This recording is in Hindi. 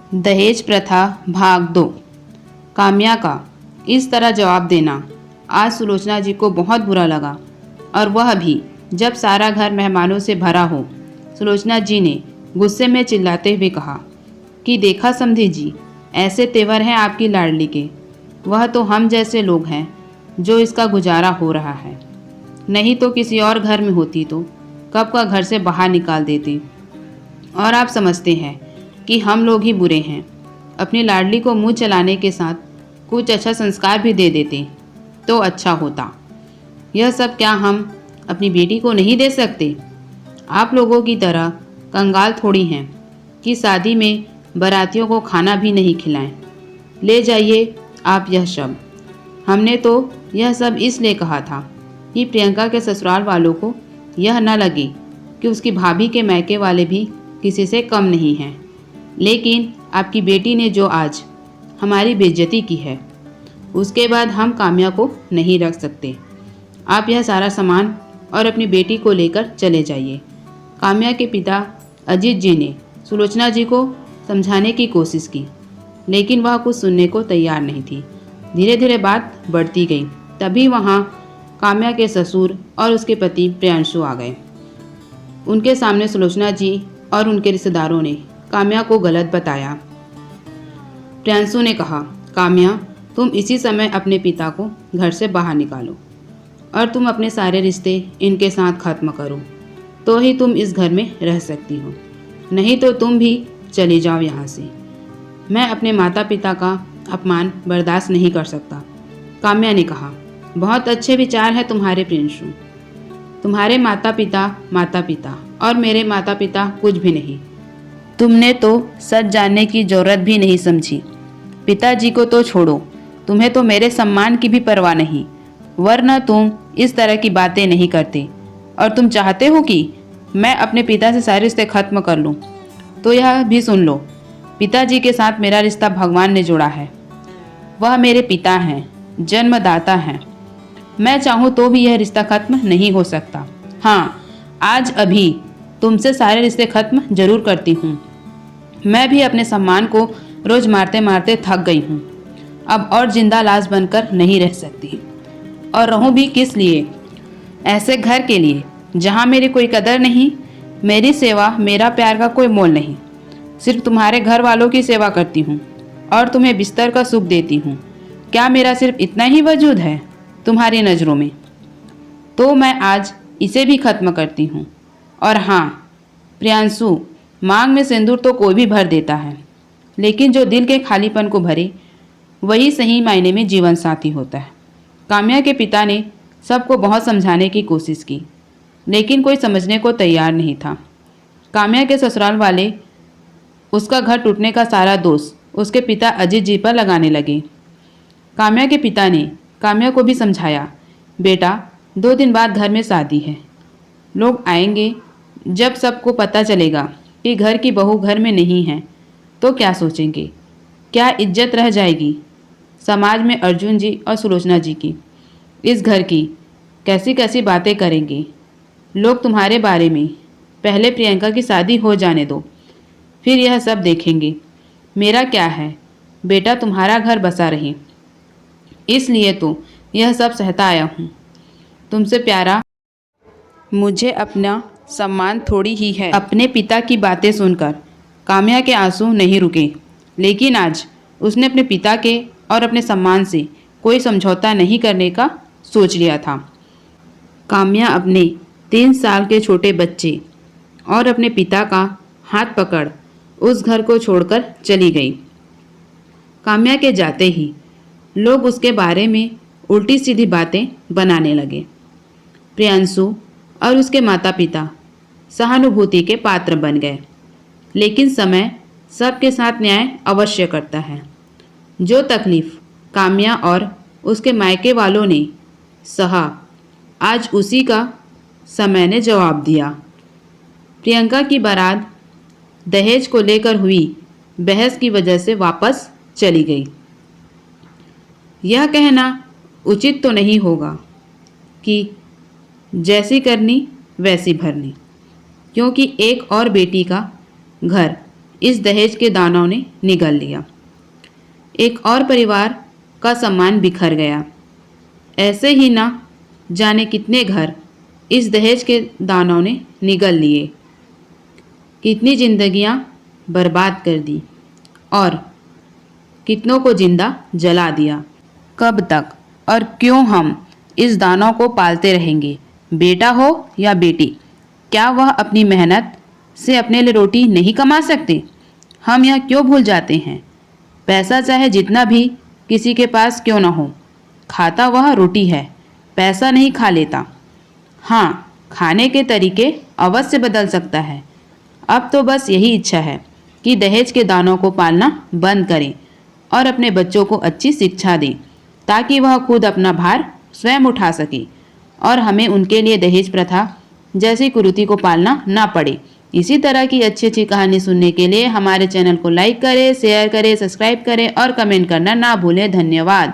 दहेज प्रथा भाग 2। काम्या का इस तरह जवाब देना आज सुलोचना जी को बहुत बुरा लगा, और वह भी जब सारा घर मेहमानों से भरा हो। सुलोचना जी ने गुस्से में चिल्लाते हुए कहा कि देखा समधी जी, ऐसे तेवर हैं आपकी लाडली के। वह तो हम जैसे लोग हैं जो इसका गुजारा हो रहा है, नहीं तो किसी और घर में होती तो कब का घर से बाहर निकाल देती। और आप समझते हैं कि हम लोग ही बुरे हैं। अपनी लाडली को मुंह चलाने के साथ कुछ अच्छा संस्कार भी दे देते तो अच्छा होता। यह सब क्या हम अपनी बेटी को नहीं दे सकते? आप लोगों की तरह कंगाल थोड़ी हैं कि शादी में बारातियों को खाना भी नहीं खिलाएं। ले जाइए आप यह शब्द। हमने तो यह सब इसलिए कहा था कि प्रियंका के ससुराल वालों को यह न लगे कि उसकी भाभी के मैके वाले भी किसी से कम नहीं हैं। लेकिन आपकी बेटी ने जो आज हमारी बेइज्जती की है, उसके बाद हम काम्या को नहीं रख सकते। आप यह सारा सामान और अपनी बेटी को लेकर चले जाइए। काम्या के पिता अजीत जी ने सुलोचना जी को समझाने की कोशिश की, लेकिन वह कुछ सुनने को तैयार नहीं थी। धीरे धीरे बात बढ़ती गई। तभी वहाँ काम्या के ससुर और उसके पति प्रियांशु आ गए। उनके सामने सुलोचना जी और उनके रिश्तेदारों ने काम्या को गलत बताया। प्रियांशु ने कहा, काम्या, तुम इसी समय अपने पिता को घर से बाहर निकालो और तुम अपने सारे रिश्ते इनके साथ खत्म करो, तो ही तुम इस घर में रह सकती हो, नहीं तो तुम भी चली जाओ यहाँ से। मैं अपने माता पिता का अपमान बर्दाश्त नहीं कर सकता। काम्या ने कहा, बहुत अच्छे विचार हैं तुम्हारे प्रियांशु। तुम्हारे माता पिता और मेरे माता पिता कुछ भी नहीं। तुमने तो सच जानने की जरूरत भी नहीं समझी। पिताजी को तो छोड़ो, तुम्हें तो मेरे सम्मान की भी परवाह नहीं, वरना तुम इस तरह की बातें नहीं करते। और तुम चाहते हो कि मैं अपने पिता से सारे रिश्ते खत्म कर लूं, तो यह भी सुन लो, पिताजी के साथ मेरा रिश्ता भगवान ने जोड़ा है। वह मेरे पिता हैं, जन्मदाता हैं। मैं चाहूँ तो भी यह रिश्ता खत्म नहीं हो सकता। हाँ, आज अभी तुमसे सारे रिश्ते खत्म जरूर करती हूँ। मैं भी अपने सम्मान को रोज मारते मारते थक गई हूँ। अब और जिंदा लाश बनकर नहीं रह सकती। और रहूँ भी किस लिए? ऐसे घर के लिए जहाँ मेरी कोई कदर नहीं, मेरी सेवा मेरा प्यार का कोई मोल नहीं। सिर्फ तुम्हारे घर वालों की सेवा करती हूँ और तुम्हें बिस्तर का सुख देती हूँ। क्या मेरा सिर्फ इतना ही वजूद है तुम्हारी नज़रों में? तो मैं आज इसे भी खत्म करती हूँ। और हाँ प्रियांशु, मांग में सिंदूर तो कोई भी भर देता है, लेकिन जो दिल के खालीपन को भरे वही सही मायने में जीवन साथी होता है। काम्या के पिता ने सबको बहुत समझाने की कोशिश की, लेकिन कोई समझने को तैयार नहीं था। काम्या के ससुराल वाले उसका घर टूटने का सारा दोष उसके पिता अजीत जी पर लगाने लगे। काम्या के पिता ने काम्या को भी समझाया, बेटा 2 दिन बाद घर में शादी है। लोग आएंगे, जब सबको पता चलेगा कि घर की बहू घर में नहीं है तो क्या सोचेंगे? क्या इज्जत रह जाएगी समाज में अर्जुन जी और सुलोचना जी की? इस घर की कैसी कैसी बातें करेंगे लोग तुम्हारे बारे में। पहले प्रियंका की शादी हो जाने दो, फिर यह सब देखेंगे। मेरा क्या है बेटा, तुम्हारा घर बसा रहे, इसलिए तो यह सब सहता आया हूँ। तुमसे प्यारा मुझे अपना सम्मान थोड़ी ही है। अपने पिता की बातें सुनकर काम्या के आंसू नहीं रुके, लेकिन आज उसने अपने पिता के और अपने सम्मान से कोई समझौता नहीं करने का सोच लिया था। काम्या अपने 3 साल के छोटे बच्चे और अपने पिता का हाथ पकड़ उस घर को छोड़कर चली गई। काम्या के जाते ही लोग उसके बारे में उल्टी सीधी बातें बनाने लगे। प्रियांशु और उसके माता पिता सहानुभूति के पात्र बन गए, लेकिन समय सबके साथ न्याय अवश्य करता है। जो तकलीफ काम्या और उसके मायके वालों ने सहा, आज उसी का समय ने जवाब दिया। प्रियंका की बारात दहेज को लेकर हुई बहस की वजह से वापस चली गई। यह कहना उचित तो नहीं होगा कि जैसी करनी वैसी भरनी, क्योंकि एक और बेटी का घर इस दहेज के दानों ने निगल लिया। एक और परिवार का सम्मान बिखर गया। ऐसे ही ना जाने कितने घर इस दहेज के दानों ने निगल लिए, कितनी जिंदगियां बर्बाद कर दी और कितनों को जिंदा जला दिया। कब तक और क्यों हम इस दानों को पालते रहेंगे? बेटा हो या बेटी, क्या वह अपनी मेहनत से अपने लिए रोटी नहीं कमा सकते? हम यह क्यों भूल जाते हैं? पैसा चाहे जितना भी किसी के पास क्यों ना हो, खाता वह रोटी है, पैसा नहीं खा लेता। हाँ, खाने के तरीके अवश्य बदल सकता है। अब तो बस यही इच्छा है कि दहेज के दानों को पालना बंद करें और अपने बच्चों को अच्छी शिक्षा दें, ताकि वह खुद अपना भार स्वयं उठा सके और हमें उनके लिए दहेज प्रथा जैसी कुरीति को पालना ना पड़े। इसी तरह की अच्छी अच्छी कहानी सुनने के लिए हमारे चैनल को लाइक करें, शेयर करें, सब्सक्राइब करें और कमेंट करना ना भूलें। धन्यवाद।